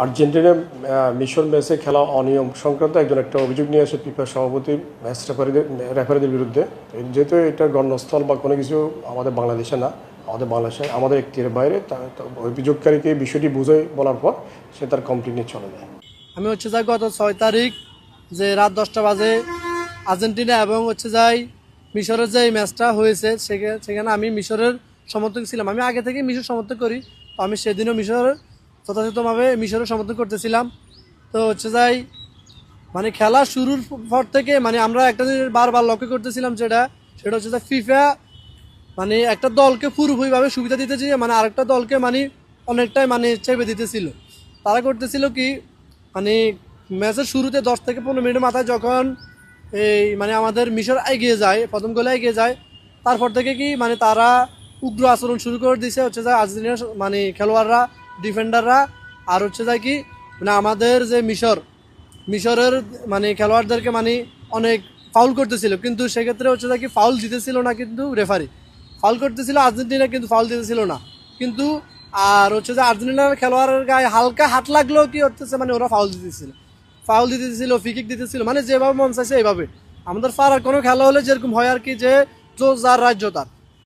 Argentina মিশর ম্যাচে খেলা অনিয়ম সংক্রান্ত একটা অভিযোগ নিয়ে আসে ফিফা সভাপতি ম্যাচ রেফারিদের বিরুদ্ধে। যেহেতু এটা গণস্থল বা কোনো কিছু আমাদের বাংলাদেশে না, আমাদের বাংলাদেশে আমাদের এখতিয়ারের বাইরে, অভিযোগকারীকে বিষয়টি বুঝে বলার পর সে তার কমপ্লেন নিয়ে চলে যায়। আমি যাই গত 6 তারিখ যে রাত 10টা বাজে আর্জেন্টিনা এবং যাই মিশরের যে ম্যাচটা হয়েছে সেখানে আমি মিশরের সমর্থক ছিলাম। আমি আগে থেকে মিশর সমর্থন করি, তো আমি সেদিনও মিশরের যথাযথভাবে মিশরের সমর্থন করতেছিলাম। তো যাই মানে খেলা শুরুর পর থেকে মানে আমরা একটা জিনিস বারবার লক্ষ্য করতেছিলাম, সেটা হচ্ছে যে ফিফা মানে একটা দলকে পুরোপুরিভাবে সুবিধা দিতে চেয়ে মানে আরেকটা দলকে মানে অনেকটাই মানে চেপে দিতেছিল। তারা করতেছিল কি মানে ম্যাচের শুরুতে 10 থেকে 15 মিনিটের মাথায় যখন এই মানে আমাদের মিশর এগিয়ে যায়, প্রথম গোলে এগিয়ে যায়, তারপর থেকে কি মানে তারা উগ্র আচরণ শুরু করে দিয়েছে যায় আর্জেন্টিনার মানে খেলোয়াড়রা, ডিফেন্ডাররা। আর যায় কি মানে আমাদের যে মিশরের মানে খেলোয়াড়দেরকে মানে অনেক ফাউল করতেছিল, কিন্তু সেক্ষেত্রে যায় কি ফাউল দিতেছিল না, কিন্তু রেফারি ফাউল করতেছিল আর্জেন্টিনা, কিন্তু ফাউল দিতেছিল না। কিন্তু আর যে আর্জেন্টিনার খেলোয়াড়ের গায়ে হালকা হাত লাগলেও কি হচ্ছে মানে ওরা ফাউল দিতেছিল, ফ্রিকিক দিতেছিল, মানে যেভাবে মন চাইছে এইভাবে। আমাদের পাড়ার কোনো খেলা হলে যেরকম হয় আর কি, যে যার রাজ্য তার